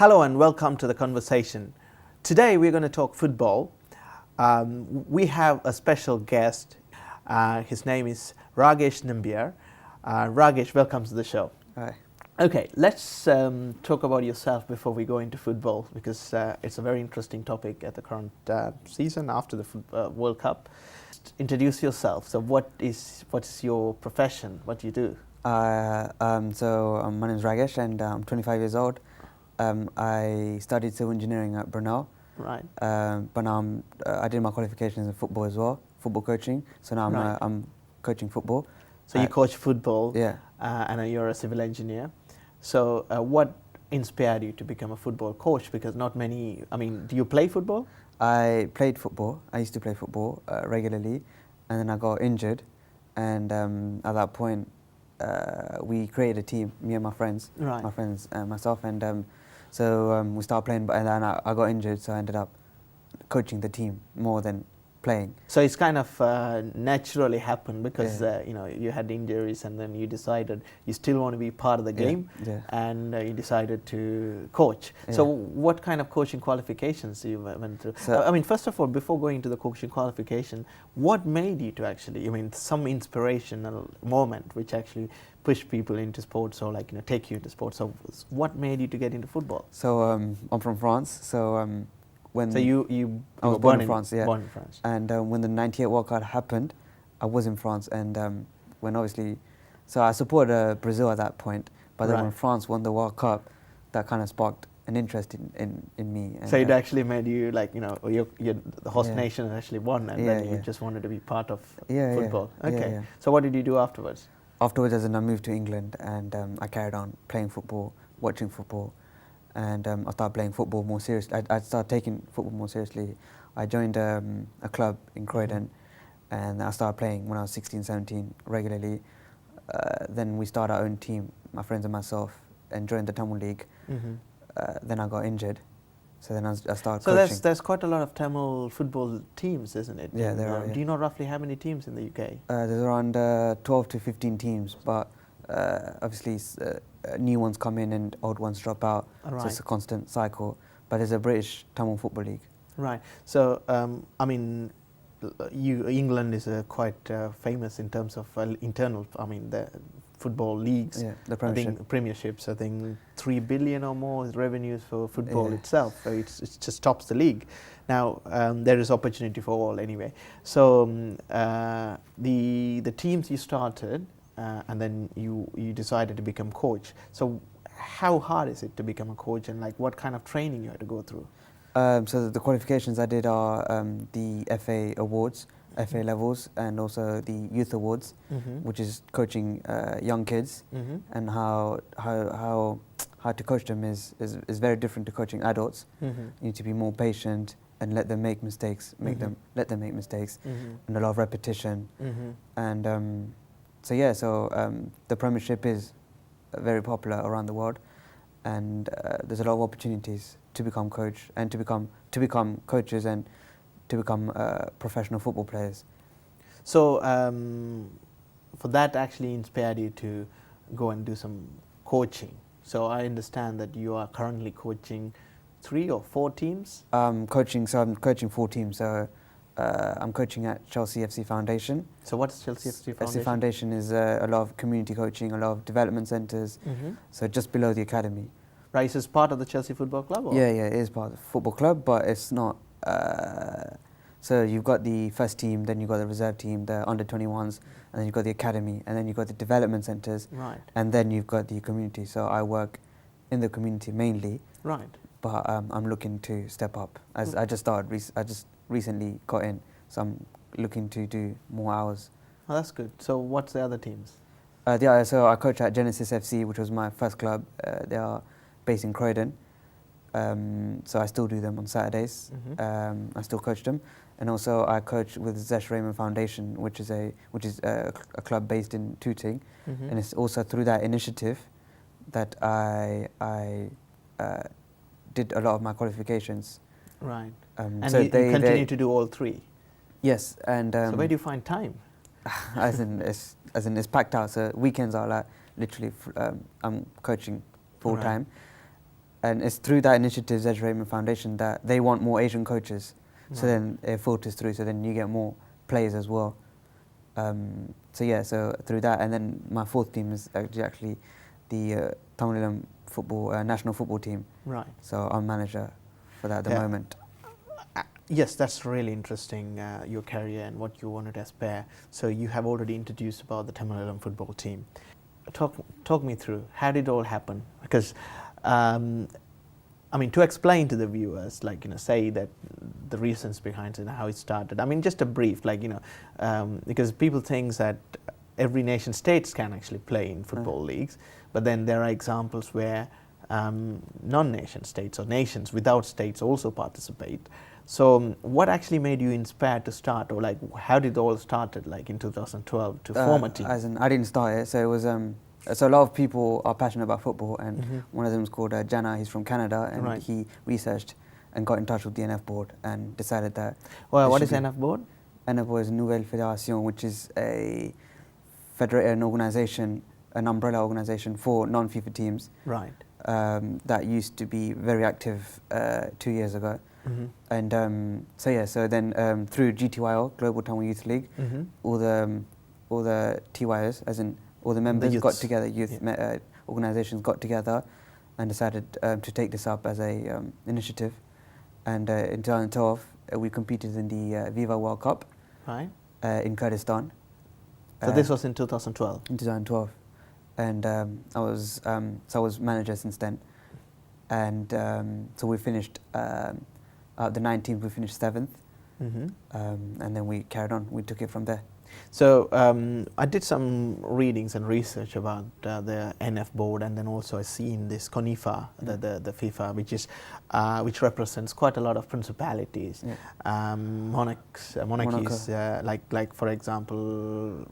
Hello and welcome to the conversation. Today we're going to talk football. We have a special guest. His name is Ragesh Nambiar. Ragesh, welcome to the show. Hi. Okay, let's talk about yourself before we go into football, because it's a very interesting topic at the current season after the World Cup. Introduce yourself. So what's your profession? What do you do? My name is Ragesh and I'm 25 years old. I studied civil engineering at Brunel. Right. But now I did my qualifications in football as well, football coaching. So now I'm coaching football. So you coach football, yeah. And you're a civil engineer. So what inspired you to become a football coach? Because not many, do you play football? I played football. I used to play football regularly, and then I got injured. And at that point, we created a team, me and my friends, myself, and we started playing. And then I got injured, so I ended up coaching the team more than playing. So it's kind of naturally happened because you had injuries, and then you decided you still want to be part of the game, and you decided to coach. Yeah. So what kind of coaching qualifications you went through? So, first of all, before going to the coaching qualification, what made you to actually, some inspirational moment which actually pushed people into sports, or take you into sports? So what made you to get into football? So I'm from France, so I was born in France, yeah. Born in France. And when the '98 World Cup happened, I was in France, and so I supported Brazil at that point. But then when France won the World Cup, that kind of sparked an interest in me. And so it actually made you the host nation actually won, and then you just wanted to be part of football. Okay. So what did you do afterwards? Afterwards, as in I moved to England, and I carried on playing football, watching football. And I started playing football more seriously. I started taking football more seriously. I joined a club in Croydon, and I started playing when I was 16, 17 regularly. Then we started our own team, my friends and myself, and joined the Tamil League. Then I got injured, so then I started coaching. So there's quite a lot of Tamil football teams, isn't it? Yeah, there are. Do you know roughly how many teams in the UK? There's around 12 to 15 teams, but obviously new ones come in and old ones drop out. Right. So it's a constant cycle. But there's a British Tamil Football League. Right. So England is quite famous in terms of internal. The football leagues. Yeah, the Premiership. I think premierships. I think 3 billion or more is revenues for football itself. So it just tops the league. Now there is opportunity for all anyway. So the teams you started. And then you decided to become coach. So how hard is it to become a coach, and what kind of training you had to go through? So the qualifications I did are the FA awards, FA levels, and also the youth awards, which is coaching young kids, and how to coach them is very different to coaching adults. You need to be more patient and let them make mistakes, let them make mistakes, and a lot of repetition, and the Premiership is very popular around the world, and there's a lot of opportunities to become coach and to become coaches and to become professional football players. So for that actually inspired you to go and do some coaching. So I understand that you are currently coaching 3 or 4 teams? I'm coaching 4 teams. So I'm coaching at Chelsea FC Foundation. So what is Chelsea FC Foundation? FC Foundation is a lot of community coaching, a lot of development centres, so just below the academy. Right, so it's part of the Chelsea Football Club? Or? Yeah, it is part of the football club, but it's not. So you've got the first team, then you've got the reserve team, the under-21s, and then you've got the academy, and then you've got the development centres, and then you've got the community. So I work in the community mainly. Right. But I'm looking to step up. As I just recently got in, so I'm looking to do more hours. Oh, that's good. So what's the other teams? So I coach at Genesis FC, which was my first club. They are based in Croydon. So I still do them on Saturdays. I still coach them. And also I coach with Zesh Raymond Foundation, which is a club based in Tooting. And it's also through that initiative that I did a lot of my qualifications. Right. And so you continue to do all 3? Yes. And so where do you find time? as in it's packed out. So weekends are literally I'm coaching full time, and it's through that initiative, Rajesh Nambiar Foundation, that they want more Asian coaches. So then it filters through, so then you get more players as well. So yeah, so through that, and then my fourth team is actually the Tamil football national football team. Right. So I'm manager for that at the moment. Yes, that's really interesting, your career and what you wanted to aspire. So you have already introduced about the Tamil football team. Talk me through, how did it all happen? Because I mean, to explain to the viewers, like, say that the reasons behind it, how it started. I mean, just a brief, like, because people think that every nation states can actually play in football leagues, but then there are examples where non-nation states or nations without states also participate. So what actually made you inspired to start, or like how did it all started, like in 2012 to form a team? As in, I didn't start it, so it was so a lot of people are passionate about football, and one of them is called Jana. He's from Canada, and he researched and got in touch with the NF board and decided that. Well, what is NF board? NF board is Nouvelle Fédération, which is an organisation, an umbrella organisation for non-FIFA teams. Right. That used to be very active 2 years ago. And so yeah, so then through GTYL, Global Tamil Youth League, all the TYOs, as in all the members got together, youth organisations got together and decided to take this up as a initiative. And in 2012, we competed in the Viva World Cup in Kurdistan. So this was in 2012? In 2012. And I was manager since then. And so we finished, the 19th, we finished 7th. And then we carried on, we took it from there. So I did some readings and research about the NF board, and then also I seen this CONIFA, the FIFA, which represents quite a lot of principalities, monarchies, like for example,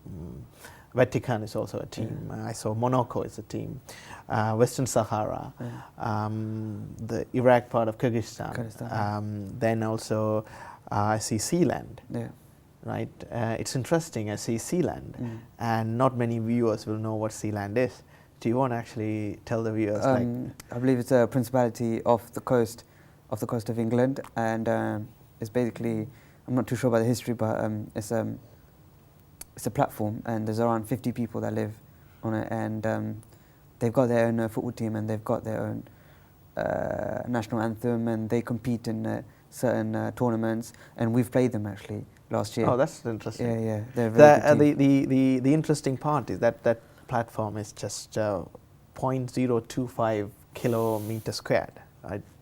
Vatican is also a team. I saw Monaco is a team, Western Sahara, the Iraq part of Kyrgyzstan. Then also I see Sealand. Right, it's interesting. I see Sealand, and not many viewers will know what Sealand is. Do you want to actually tell the viewers? I believe it's a principality off the coast of England, and it's basically, I'm not too sure about the history, but it's a platform, and there's around 50 people that live on it, and they've got their own football team, and they've got their own national anthem, and they compete in certain tournaments, and we've played them actually last year. Oh, that's interesting. Yeah, they're a very good team. The interesting part is that that platform is just 0.025 kilometer squared.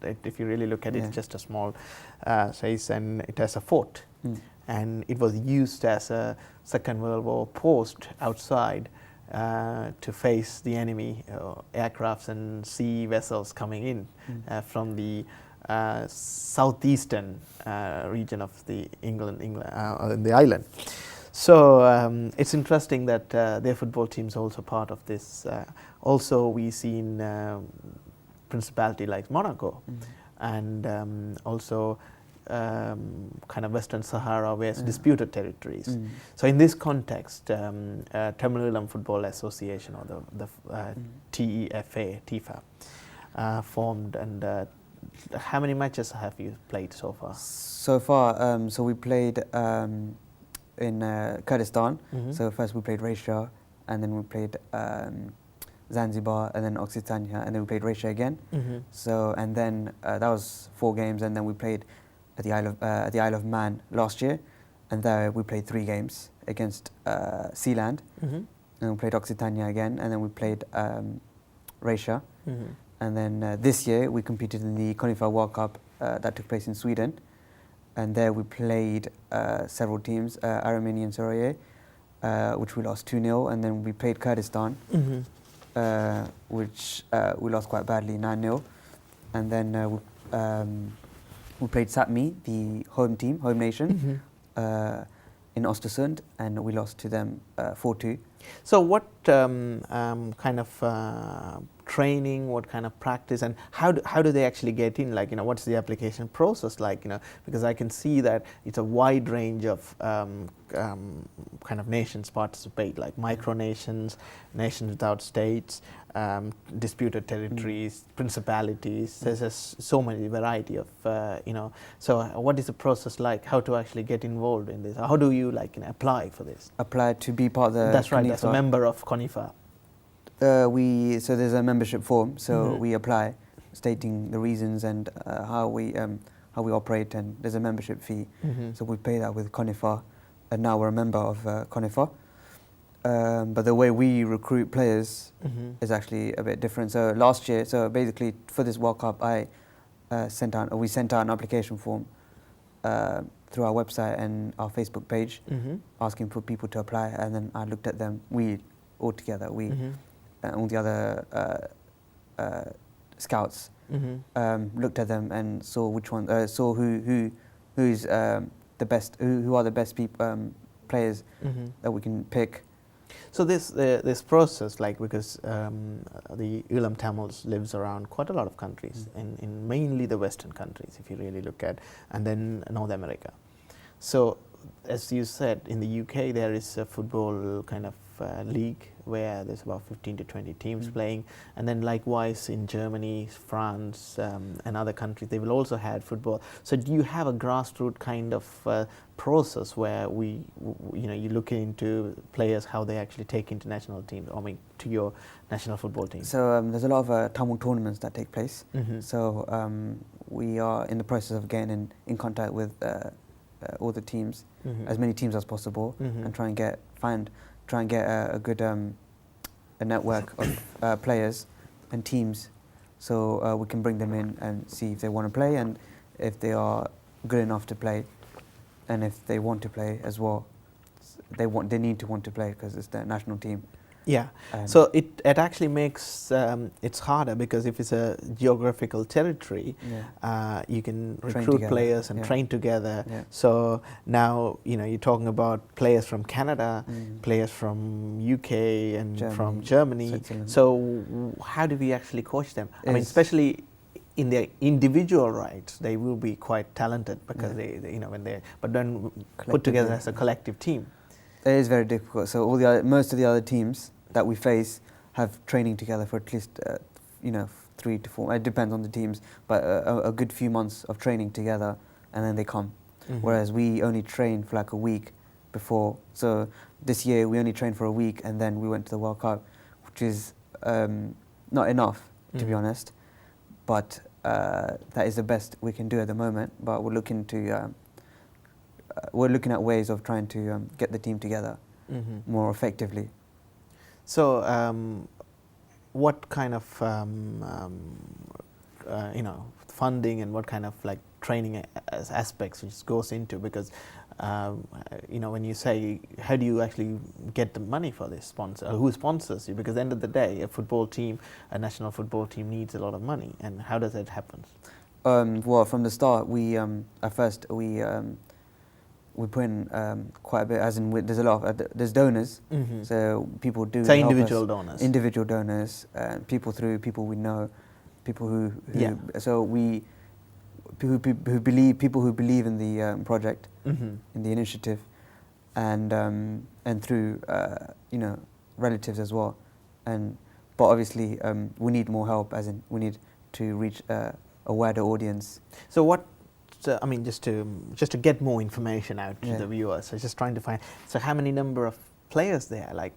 If you really look at it, it's just a small size, and it has a fort. And it was used as a Second World War post outside to face the enemy aircrafts and sea vessels coming in from the southeastern region of the the island. So it's interesting that their football team is also part of this. Also, we see in principality like Monaco, and also kind of Western Sahara, where it's disputed territories. So in this context, Tamil Football Association, or the TIFA, formed, and how many matches have you played so far? So far, so we played in Kurdistan. So first we played Raisha, and then we played Zanzibar, and then Occitania, and then we played Raisha again. So, and then that was 4 games, and then we played at the Isle of Man last year, and there we played 3 games against Sealand, and we played Occitania again, and then we played Raisha. And then this year we competed in the CONIFA World Cup that took place in Sweden, and there we played several teams, Armenian Soraya, which we lost 2-0, and then we played Kurdistan, which we lost quite badly, 9-0, and then we played Sapmi, the home team, home nation, in Östersund, and we lost to them 4-2. So what kind of training, what kind of practice, and how do they actually get in? Like, what's the application process like? Because I can see that it's a wide range of kind of nations participate, like micronations, nations without states, disputed territories, principalities. There's just so many variety of So what is the process like? How to actually get involved in this? How do you apply for this? Apply to be part of the That's right. CONIFA. That's a member of CONIFA. So there's a membership form. So we apply, stating the reasons and how we operate, and there's a membership fee. So we pay that with CONIFA, and now we're a member of CONIFA. But the way we recruit players is actually a bit different. So last year, so basically for this World Cup, we sent out an application form through our website and our Facebook page, asking for people to apply, and then I looked at them. All together, all the other scouts looked at them and saw which one, saw who's the best, who are the best players that we can pick. So this process, because the Ulam Tamils lives around quite a lot of countries, in mainly the Western countries, if you really look at, and then North America. So as you said, in the UK there is a football kind of league where there's about 15 to 20 teams playing, and then likewise in Germany, France, and other countries, they will also have football. So do you have a grassroots kind of process where you look into players, how they actually take international teams, to your national football team? So there's a lot of Tamil tournaments that take place. So we are in the process of getting in contact with all the teams, as many teams as possible, and try and get a good a network of players and teams, so we can bring them in and see if they want to play, and if they are good enough to play, and if they want to play as well. They need to want to play because it's their national team. Yeah, so it actually makes it's harder, because if it's a geographical territory, you can recruit players and train together. So now you're talking about players from Canada, players from UK and from Germany. So how do we actually coach them? I mean, especially in their individual rights, they will be quite talented, because but then put together as a collective team. It is very difficult. So most of the other teams that we face have training together for at least 3 to 4. It depends on the teams, but a good few months of training together, and then they come. Whereas we only train for like a week before. So this year we only trained for a week, and then we went to the World Cup, which is not enough, to be honest. But that is the best we can do at the moment. But we're looking at ways of trying to get the team together more effectively. So what kind of funding and what kind of training aspects which goes into, because when you say, how do you actually get the money for this sponsor, who sponsors you? Because at the end of the day, a national football team needs a lot of money, and how does that happen? Well, from the start, we put in quite a bit, as in there's a lot of there's donors, so people do. So individual donors. Individual donors, people we know, people who believe in the project, in the initiative, and through relatives as well, but obviously we need more help, as in we need to reach a wider audience. So what? I mean, just to get more information out to the viewers. So just trying to find. So how many number of players there? Like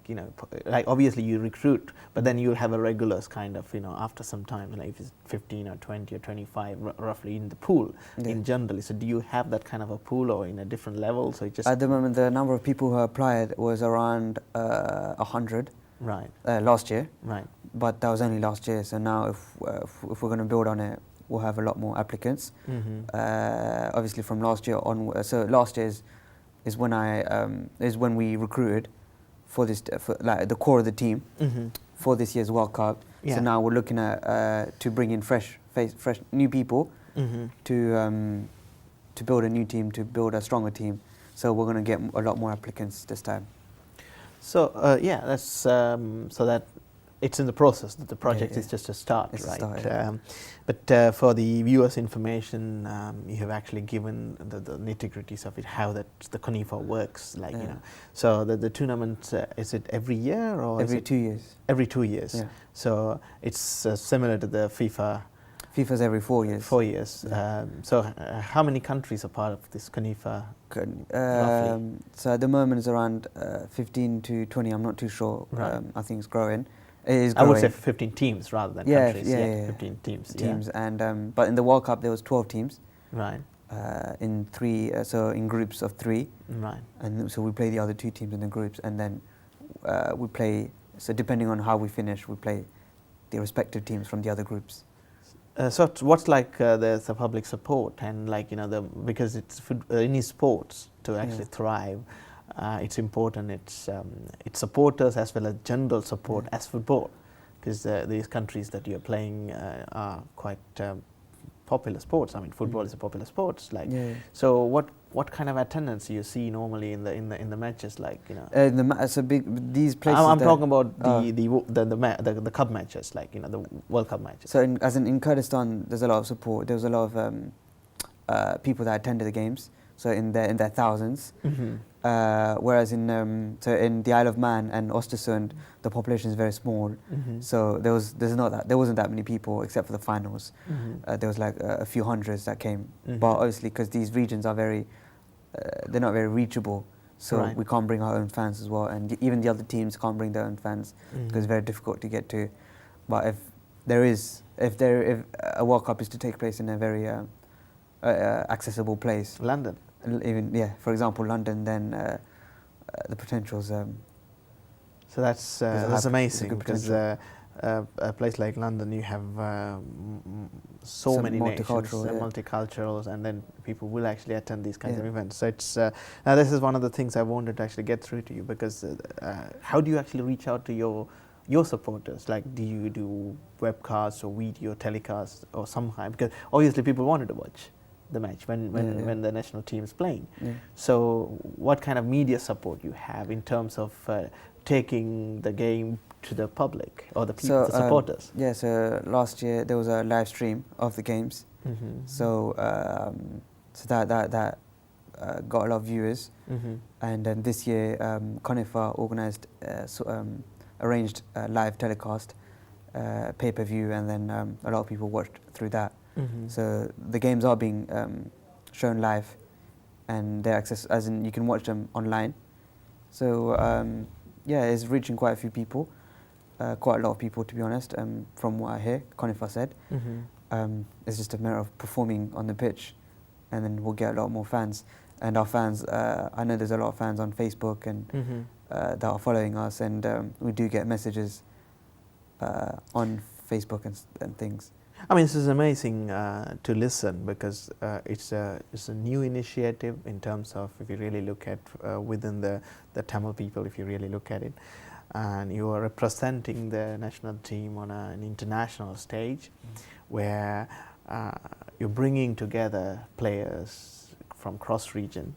obviously you recruit, but then you'll have a regulars kind of after some time, like if it's 15 or 20 or 25 roughly in the pool in generally. So do you have that kind of a pool, or in a different level? So just at the moment the number of people who applied was around 100. Right. Last year. Right. But that was only last year. So now if we're going to build on it, we'll have a lot more applicants. Obviously from last year on. So last year is when we recruited for this for the core of the team for this year's World Cup. So now we're looking at to bring in fresh new people to build a new team, to build a stronger team. So we're going to get a lot more applicants this time. So that's so that it's in the process. The project is just a start, right? But for the viewers' information, you have actually given the nitty-gritties of it, how the CONIFA works, like you know. So the tournament, is it every year or every 2 years? Every 2 years. Yeah. So it's similar to the FIFA. FIFA's every 4 years. 4 years. Yeah. So how many countries are part of this CONIFA? So at the moment it's around 15 to 20. I'm not too sure. Right. I think it's growing. It is growing. I would say 15 teams rather than countries. Yeah, 15 teams. Teams, and but in the World Cup there was 12 teams. Right. In three, so in groups of 3. Right. And so we play the other 2 teams in the groups, and then we play. So depending on how we finish, we play the respective teams from the other groups. So what's like the public support, and like you know because it's any sports to actually thrive, it's important. It's supporters as well as general support as football, because these countries that you're playing are quite popular sports. I mean, football is a popular sport. Like, so what kind of attendance do you see normally in the matches? Like, you know, it's a big these places. I'm talking about the cup matches, like you know, the World Cup matches. So in Kurdistan, there's a lot of support. There was a lot of people that attended the games. So in their thousands. Whereas in the Isle of Man and Östersund, the population is very small. So there wasn't that many people except for the finals. There was like a few hundreds that came. But obviously, because these regions are they're not very reachable, so we can't bring our own fans as well, and even the other teams can't bring their own fans because it's very difficult to get to. But if a World Cup is to take place in a very accessible place, London. Even for example London, then the potential's so that's amazing, because a place like London, you have so many nations, multiculturals, and then people will actually attend these kinds of events. So it's now this is one of the things I wanted to actually get through to you, because how do you actually reach out to your supporters? Like, do you do webcasts or video telecasts or somehow? Because obviously people wanted to watch the match when the national team is playing. So what kind of media support you have in terms of taking the game to the public or the people, the supporters? So last year there was a live stream of the games. So that got a lot of viewers. And then this year CONIFA organised arranged a live telecast, pay-per-view, and then a lot of people watched through that. So the games are being shown live, and they're as in you can watch them online. So it's reaching quite a few people, quite a lot of people, to be honest. From what I hear, CONIFA said, it's just a matter of performing on the pitch, and then we'll get a lot more fans. And our fans, I know there's a lot of fans on Facebook and that are following us, and we do get messages on Facebook and things. I mean, this is amazing to listen, because it's a new initiative in terms of, if you really look at within the Tamil people, if you really look at it, and you are representing the national team on an international stage, where you're bringing together players from cross region,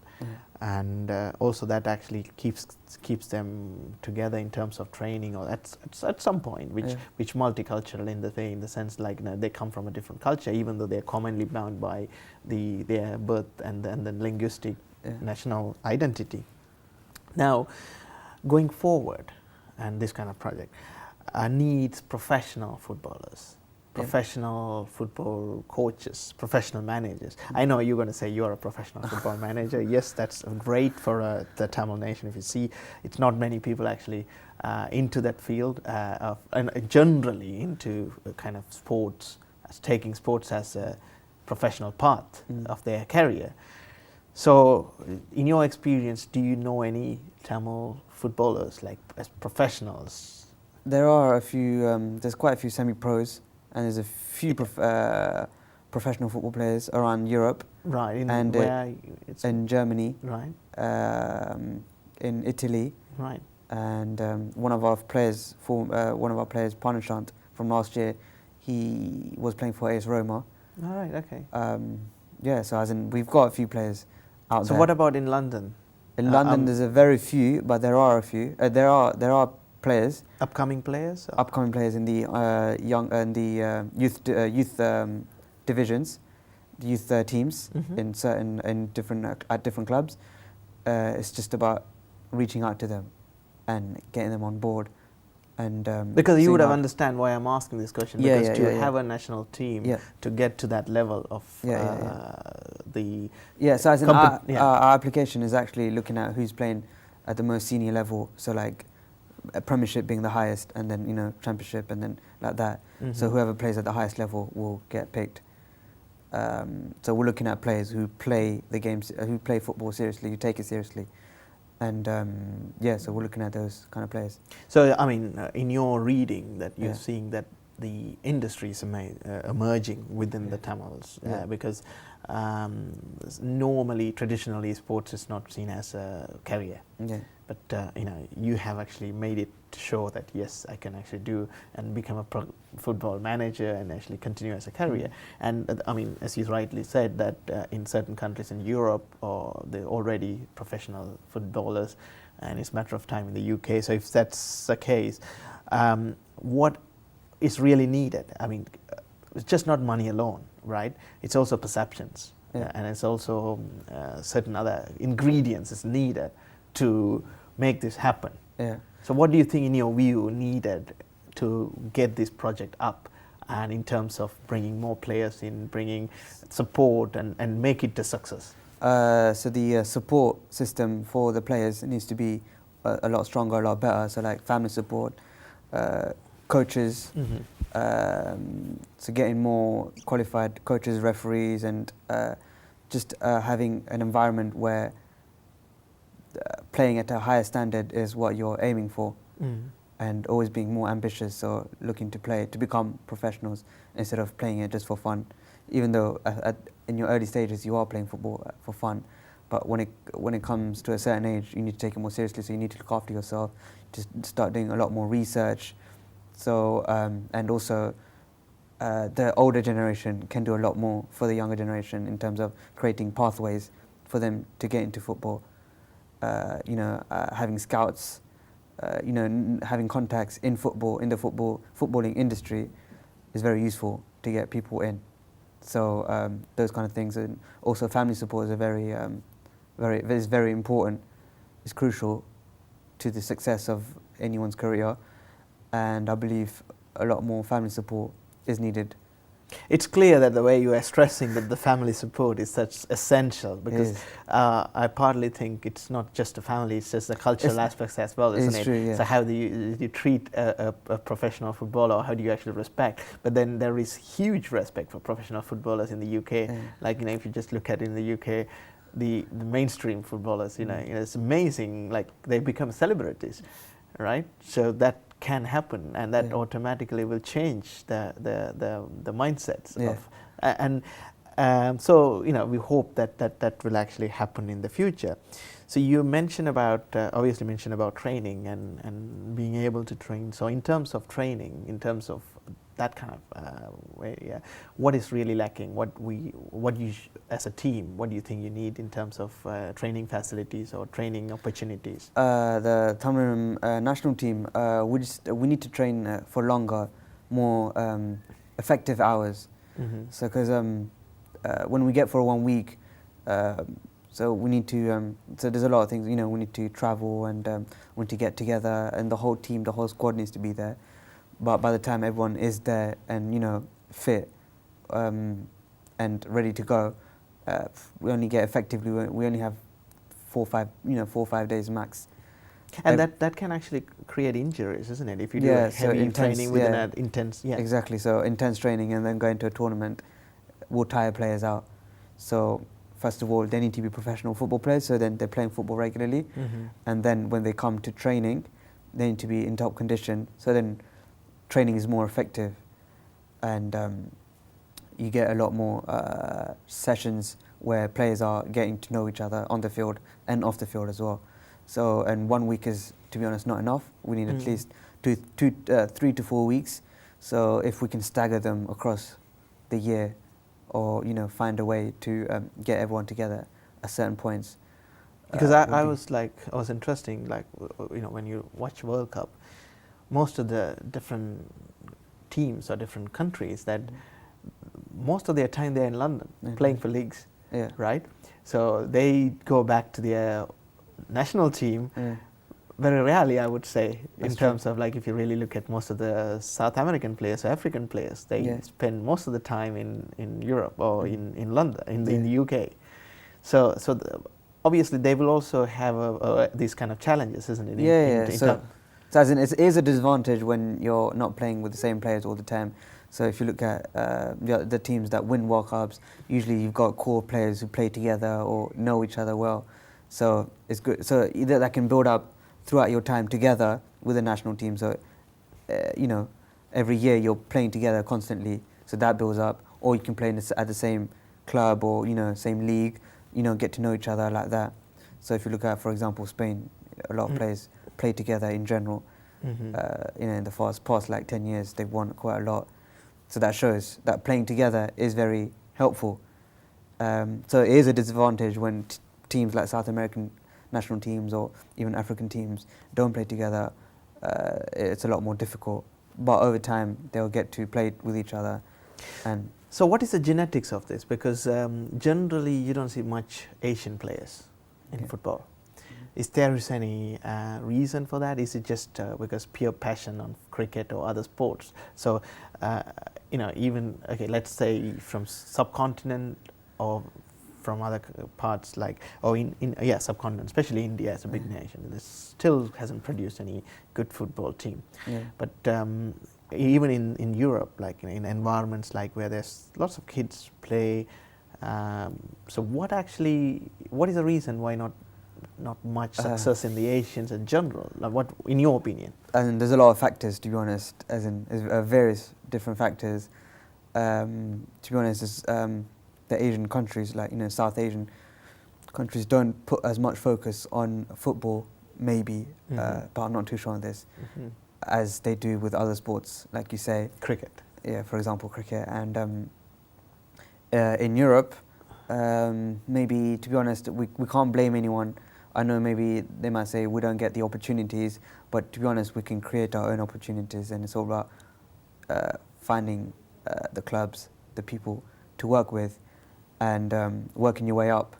and also that actually keeps them together in terms of training, or at some point, which multicultural in the sense, like, you know, they come from a different culture, even though they're commonly bound by their birth and the linguistic national identity. Now, going forward, and this kind of project needs professional footballers, professional football coaches, professional managers. I know you're going to say you're a professional football manager. Yes, that's great for the Tamil nation. If you see, it's not many people actually into that field, and generally into kind of sports, taking sports as a professional part of their career. So, in your experience, do you know any Tamil footballers, like as professionals? There are a few. There's quite a few semi-pros. And there's a few professional football players around Europe, right? In Germany, right? In Italy, right? And one of our players, Panashant, from last year, he was playing for AS Roma. All right, okay. So as in, we've got a few players out there. So what about in London? In London, there's a very few, but there are a few. There are players. Upcoming players? Or? Upcoming players in the young and the youth divisions, youth teams in different at different clubs. It's just about reaching out to them and getting them on board. And because you would have understand why I'm asking this question, because to have a national team to get to that level of the so as in our application is actually looking at who's playing at the most senior level, so like a Premiership being the highest, and then Championship, and then like that. So whoever plays at the highest level will get picked. So we're looking at players who play the games, who play football seriously, who take it seriously. And so we're looking at those kind of players. So I mean, in your reading, that you're seeing that the industry is emerging within the Tamils, because normally, traditionally, sports is not seen as a career. But you have actually made it to show that yes, I can actually do and become a football manager and actually continue as a career. And I mean, as you rightly said, that in certain countries in Europe, they're already professional footballers, and it's a matter of time in the UK. So if that's the case, what is really needed? I mean, it's just not money alone, right? It's also perceptions, and it's also certain other ingredients is needed to make this happen. So what do you think, in your view, needed to get this project up, and in terms of bringing more players in, bringing support, and make it a success? So the support system for the players needs to be a lot stronger, a lot better. So like family support, coaches, so getting more qualified coaches, referees, and just having an environment where playing at a higher standard is what you're aiming for, and always being more ambitious, so looking to play, to become professionals instead of playing it just for fun. Even though in your early stages you are playing football for fun, but when it comes to a certain age, you need to take it more seriously, so you need to look after yourself, just start doing a lot more research. So and also the older generation can do a lot more for the younger generation in terms of creating pathways for them to get into football. Having scouts, having contacts in football, in the footballing industry, is very useful to get people in. So those kind of things, and also family support is very important. It's crucial to the success of anyone's career, and I believe a lot more family support is needed. It's clear that the way you are stressing that the family support is such essential, because I partly think it's not just a family, it's just the cultural aspects as well, isn't it? True, so how do you treat a professional footballer, how do you actually respect? But then there is huge respect for professional footballers in the UK. Like, if you just look at in the UK, the mainstream footballers, it's amazing, like they become celebrities, right? So that can happen, and that automatically will change the mindsets of, and so we hope that will actually happen in the future. So you mentioned about obviously mentioned about training and being able to train. So in terms of training, in terms of that kind of way, what is really lacking? What you as a team, what do you think you need in terms of training facilities or training opportunities? The Tamil national team, we need to train for longer, more effective hours. So because when we get for 1 week, so we need to. So there's a lot of things. We need to travel, and we need to get together, and the whole team, the whole squad needs to be there. But by the time everyone is there and fit and ready to go, we only get effectively. We only have 4 or 5 days max. And that can actually create injuries, isn't it? If you do heavy intense training within an intense. Exactly. So intense training and then go into a tournament will tire players out. So first of all, they need to be professional football players. So then they're playing football regularly, and then when they come to training, they need to be in top condition. So then training is more effective, and you get a lot more sessions where players are getting to know each other on the field and off the field as well. So, and 1 week is, to be honest, not enough. We need at least 3 to 4 weeks. So if we can stagger them across the year, or find a way to get everyone together at certain points. Because I was interesting, like when you watch World Cup, most of the different teams or different countries that most of their time they're in London playing for leagues, right? So they go back to their national team very rarely, I would say. That's in terms of like, if you really look at most of the South American players or African players, they spend most of the time in Europe or in London, in the UK. So obviously they will also have these kind of challenges, isn't it? So as in, it is a disadvantage when you're not playing with the same players all the time. So if you look at the teams that win World Cups, usually you've got core players who play together or know each other well. So it's good. So either that can build up throughout your time together with the national team. So, you know, every year you're playing together constantly. So that builds up. Or you can play at the same club or, you know, same league, you know, get to know each other like that. So if you look at, for example, Spain, a lot of players play together in general. You know, in the past like 10 years, they've won quite a lot. So that shows that playing together is very helpful. So it is a disadvantage when teams like South American national teams or even African teams don't play together. It's a lot more difficult. But over time, they'll get to play with each other. And so what is the genetics of this? Because generally you don't see much Asian players in football. Is there any reason for that? Is it just because pure passion on cricket or other sports? So, you know, even, okay, let's say from subcontinent or from other parts like, or subcontinent, especially India as a big nation, this still hasn't produced any good football team. But even in Europe, like in environments like where there's lots of kids play, so what is the reason why not much success in the Asians in general? Like what, in your opinion? And there's a lot of factors, to be honest, as in various different factors. To be honest, the Asian countries, like, you know, South Asian countries don't put as much focus on football, maybe, but I'm not too sure on this, as they do with other sports, like you say. Cricket. Yeah, for example, cricket. And in Europe, maybe, to be honest, we can't blame anyone. I know maybe they might say we don't get the opportunities, but to be honest, we can create our own opportunities, and it's all about finding the clubs, the people to work with, and working your way up.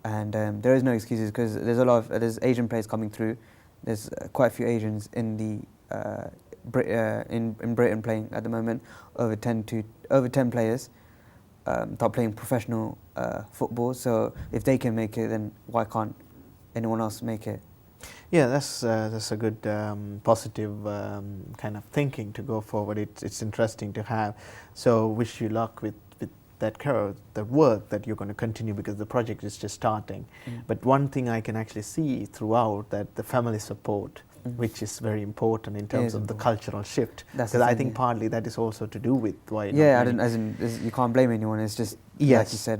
And there is no excuses, because there's Asian players coming through. There's quite a few Asians in in Britain playing at the moment, over 10 players. Start playing professional football. So if they can make it, then why can't anyone else make it? Yeah, that's a good positive kind of thinking to go forward. It's interesting to have. So wish you luck with that work that you're going to continue, because the project is just starting. But one thing I can actually see throughout, that the family support, which is very important in terms of the cultural shift. Because I think partly that is also to do with why. You can't blame anyone. It's just like you said.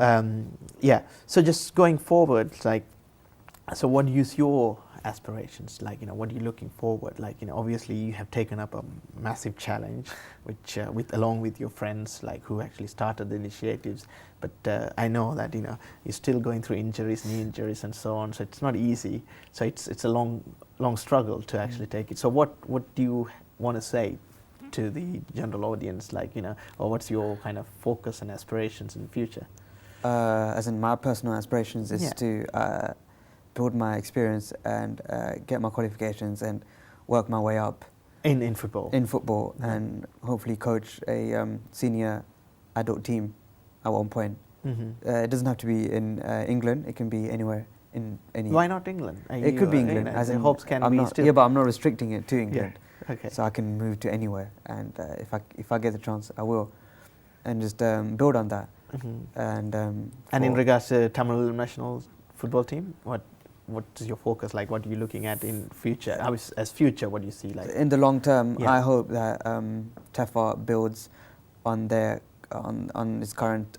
So just going forward, like, so what is your aspirations? Like, you know, what are you looking forward? Like, you know, obviously you have taken up a massive challenge, which along with your friends, like, who actually started the initiatives. But I know that, you know, you're still going through injuries, knee injuries, and so on. So it's not easy. So it's a long struggle to actually take it. So what do you want to say to the general audience, like, you know, or what's your kind of focus and aspirations in the future? As in my personal aspirations is to build my experience and get my qualifications and work my way up in football. In football, and hopefully coach a senior adult team at one point. It doesn't have to be in England. It can be anywhere in any. Why not England? It could be England. As in, hopes can be still. Yeah, but I'm not restricting it to England. Yeah. Okay. So I can move to anywhere, and if I get the chance, I will, and just build on that. And in regards to Tamil national football team, what is your focus like? What are you looking at in future? As future, what do you see like? In the long term, I hope that TEFA builds on on its current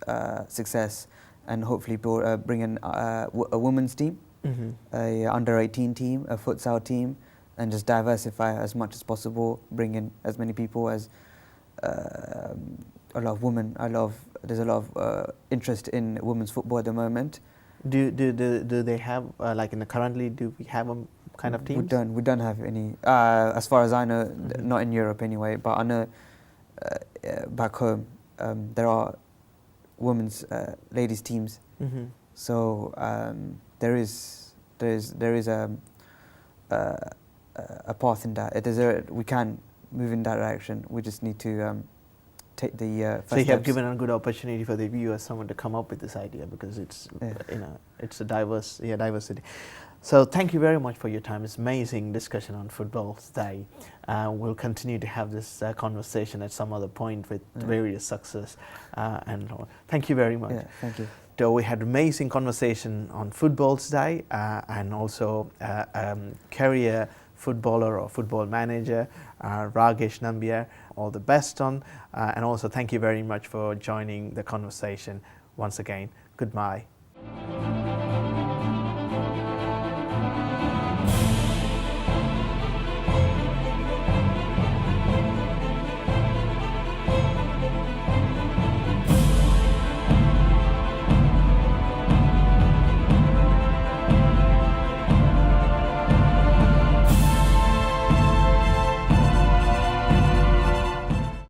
success, and hopefully bring in a women's team, a under-18 team, a futsal team, and just diversify as much as possible. Bring in as many people as a lot of women. There's a lot of interest in women's football at the moment. Do they have like currently? Do we have a kind of teams? We don't have any. As far as I know, not in Europe anyway. But I know back home there are women's ladies teams. So there is a path in that. We can move in that direction. We just need to take the first So you have steps. given a good opportunity for the viewers, someone to come up with this idea, because it's it's a diversity. So thank you very much for your time. It's amazing discussion on football today. We'll continue to have this conversation at some other point with various success and thank you very much. Yeah, thank you. So we had amazing conversation on football today and also career footballer or football manager, Ragesh Nambiar. All the best on, and also thank you very much for joining the conversation once again. Goodbye.